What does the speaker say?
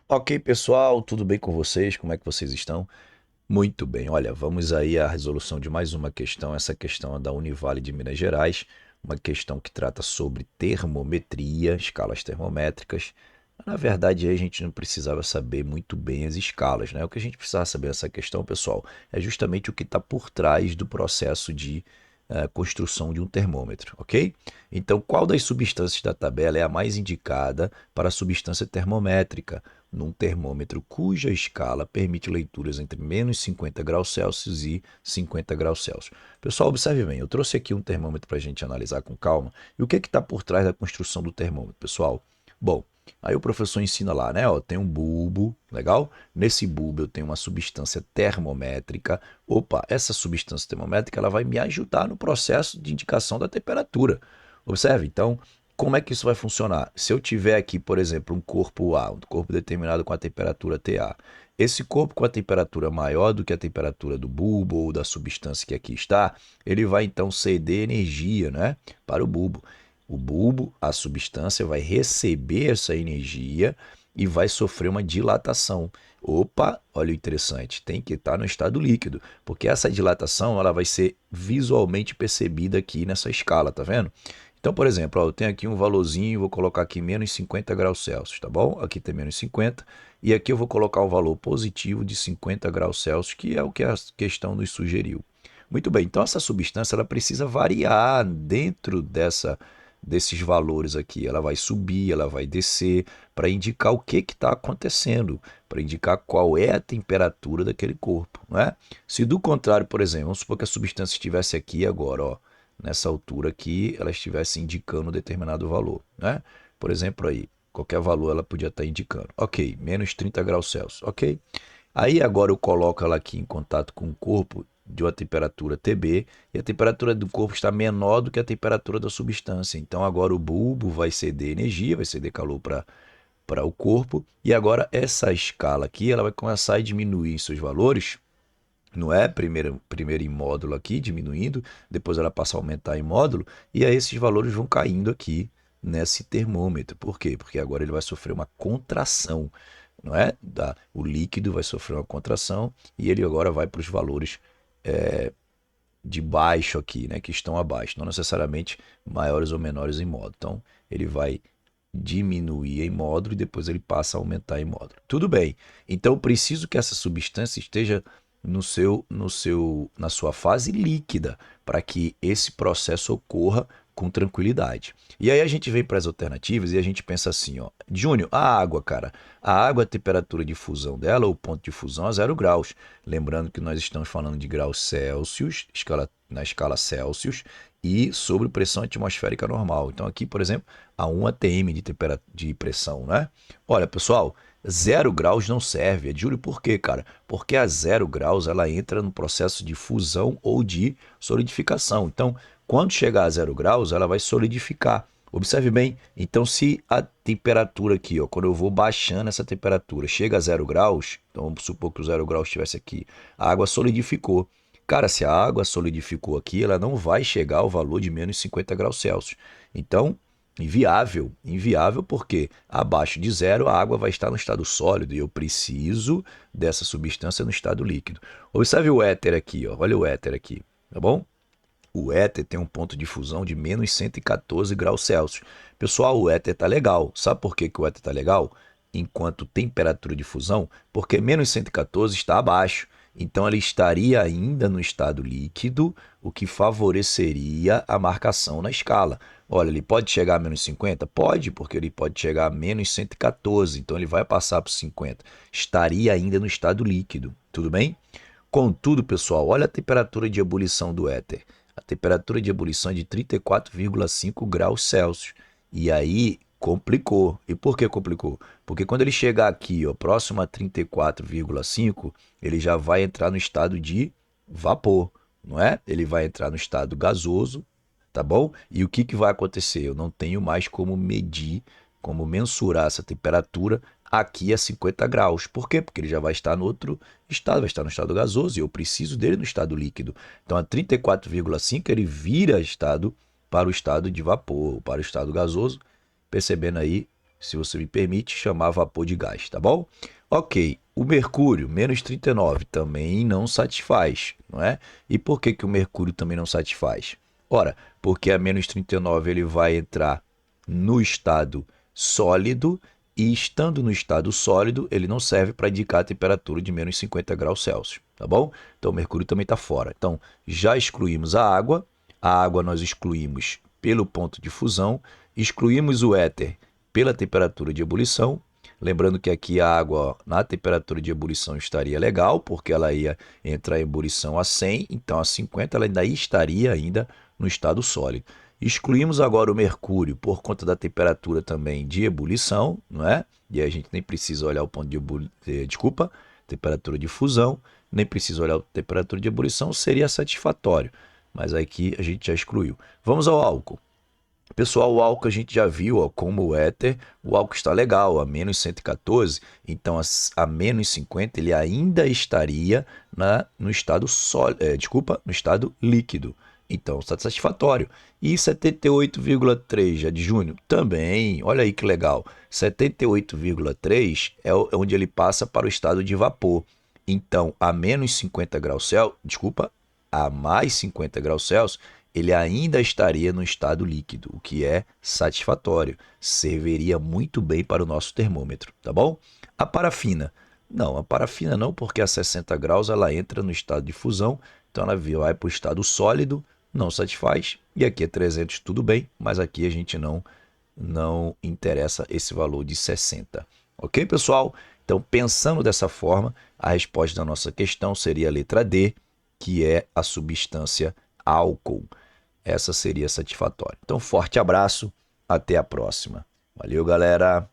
Ok, pessoal, tudo bem com vocês? Como é que vocês estão? Muito bem, olha, vamos aí à resolução de mais uma questão. Essa questão é da Univale de Minas Gerais, uma questão que trata sobre termometria, escalas termométricas. Na verdade, aí a gente não precisava saber muito bem as escalas, né? O que a gente precisava saber nessa questão, pessoal, é justamente o que está por trás do processo de construção de um termômetro, ok? Então, qual das substâncias da tabela é a mais indicada para a substância termométrica? Num termômetro cuja escala permite leituras entre menos 50 graus Celsius e 50 graus Celsius. Pessoal, observe bem, eu trouxe aqui um termômetro para a gente analisar com calma. E o que está por trás da construção do termômetro, pessoal? Bom, aí o professor ensina lá, né? Ó, tem um bulbo, legal? Nesse bulbo eu tenho uma substância termométrica. Opa, essa substância termométrica ela vai me ajudar no processo de indicação da temperatura. Observe, então, como é que isso vai funcionar? Se eu tiver aqui, por exemplo, um corpo A, um corpo determinado com a temperatura TA, esse corpo com a temperatura maior do que a temperatura do bulbo ou da substância que aqui está, ele vai então ceder energia, né, para o bulbo. O bulbo, a substância, vai receber essa energia e vai sofrer uma dilatação. Opa, olha o interessante, tem que estar no estado líquido, porque essa dilatação ela vai ser visualmente percebida aqui nessa escala, tá vendo? Então, por exemplo, ó, eu tenho aqui um valorzinho, vou colocar aqui menos 50 graus Celsius, tá bom? Aqui tem menos 50, e aqui eu vou colocar o valor positivo de 50 graus Celsius, que é o que a questão nos sugeriu. Muito bem, então essa substância ela precisa variar dentro desses valores aqui. Ela vai subir, ela vai descer, para indicar o que está acontecendo, para indicar qual é a temperatura daquele corpo, não é? Se do contrário, por exemplo, vamos supor que a substância estivesse aqui agora, ó, nessa altura aqui, ela estivesse indicando um determinado valor, né? Por exemplo, aí, qualquer valor ela podia estar indicando. Ok, menos 30 graus Celsius, ok? Aí agora eu coloco ela aqui em contato com o corpo de uma temperatura TB e a temperatura do corpo está menor do que a temperatura da substância. Então agora o bulbo vai ceder energia, vai ceder calor para o corpo e agora essa escala aqui ela vai começar a diminuir seus valores, não é? Primeiro em módulo aqui, diminuindo, depois ela passa a aumentar em módulo, e aí esses valores vão caindo aqui nesse termômetro. Por quê? Porque agora ele vai sofrer uma contração, não é? O líquido vai sofrer uma contração e ele agora vai para os valores de baixo aqui, né? Que estão abaixo, não necessariamente maiores ou menores em módulo. Então, ele vai diminuir em módulo e depois ele passa a aumentar em módulo. Tudo bem. Então, eu preciso que essa substância esteja na sua fase líquida para que esse processo ocorra com tranquilidade. E aí a gente vem para as alternativas e a gente pensa assim, ó, Júnior, a água, cara, a água, a temperatura de fusão dela, o ponto de fusão é 0 graus. Lembrando que nós estamos falando de graus Celsius, na escala Celsius, e sobre pressão atmosférica normal. Então aqui, por exemplo, a 1 atm de pressão, né? Olha, pessoal, 0 graus não serve. Júlio, por quê, cara? Porque a 0 graus ela entra no processo de fusão ou de solidificação. Então, quando chegar a 0 graus, ela vai solidificar. Observe bem, então se a temperatura aqui, ó, quando eu vou baixando essa temperatura, chega a 0 graus, então vamos supor que o 0 graus estivesse aqui, a água solidificou. Cara, se a água solidificou aqui, ela não vai chegar ao valor de menos 50 graus Celsius. Então, inviável, inviável porque abaixo de zero a água vai estar no estado sólido e eu preciso dessa substância no estado líquido. Observe o éter aqui, ó, olha o éter aqui, tá bom? O éter tem um ponto de fusão de menos 114 graus Celsius. Pessoal, o éter está legal. Sabe por que o éter está legal? Enquanto temperatura de fusão, porque menos 114 está abaixo. Então ele estaria ainda no estado líquido, o que favoreceria a marcação na escala. Olha, ele pode chegar a menos 50? Pode, porque ele pode chegar a menos 114, então ele vai passar para 50. Estaria ainda no estado líquido, tudo bem? Contudo, pessoal, olha a temperatura de ebulição do éter. A temperatura de ebulição é de 34,5 graus Celsius. E aí complicou. E por que complicou? Porque quando ele chegar aqui, ó, próximo a 34,5, ele já vai entrar no estado de vapor, não é? Ele vai entrar no estado gasoso, tá bom? E o que vai acontecer? Eu não tenho mais como medir, como mensurar essa temperatura aqui a 50 graus. Por quê? Porque ele já vai estar no outro estado, vai estar no estado gasoso e eu preciso dele no estado líquido. Então a 34,5 ele vira estado para o estado de vapor, para o estado gasoso, percebendo aí se você me permite chamar vapor de gás, tá bom? Ok, o mercúrio, menos 39, também não satisfaz, não é? E por que que o mercúrio também não satisfaz? Ora, porque a menos 39 ele vai entrar no estado sólido e estando no estado sólido, ele não serve para indicar a temperatura de menos 50 graus Celsius, tá bom? Então o mercúrio também está fora. Então já excluímos a água nós excluímos pelo ponto de fusão, excluímos o éter pela temperatura de ebulição. Lembrando que aqui a água na temperatura de ebulição estaria legal, porque ela ia entrar em ebulição a 100, então a 50 ela ainda estaria ainda no estado sólido. Excluímos agora o mercúrio por conta da temperatura também de ebulição, não é? E aí a gente nem precisa olhar o ponto de temperatura de fusão, nem precisa olhar a temperatura de ebulição, seria satisfatório. Mas aqui a gente já excluiu. Vamos ao álcool. Pessoal, o álcool a gente já viu, ó, como o éter, o álcool está legal, a menos 114, então a menos 50 ele ainda estaria no estado no estado líquido. Então, está satisfatório. E 78,3 já de junho também, olha aí que legal. 78,3 é onde ele passa para o estado de vapor. Então, a menos 50 graus Celsius, a mais 50 graus Celsius, ele ainda estaria no estado líquido, o que é satisfatório. Serviria muito bem para o nosso termômetro, tá bom? A parafina. Não, a parafina não, porque a 60 graus ela entra no estado de fusão, então ela vai para o estado sólido, não satisfaz. E aqui é 300, tudo bem, mas aqui a gente não interessa esse valor de 60. Ok, pessoal? Então, pensando dessa forma, a resposta da nossa questão seria a letra D, que é a substância álcool. Essa seria satisfatória. Então, forte abraço, até a próxima. Valeu, galera!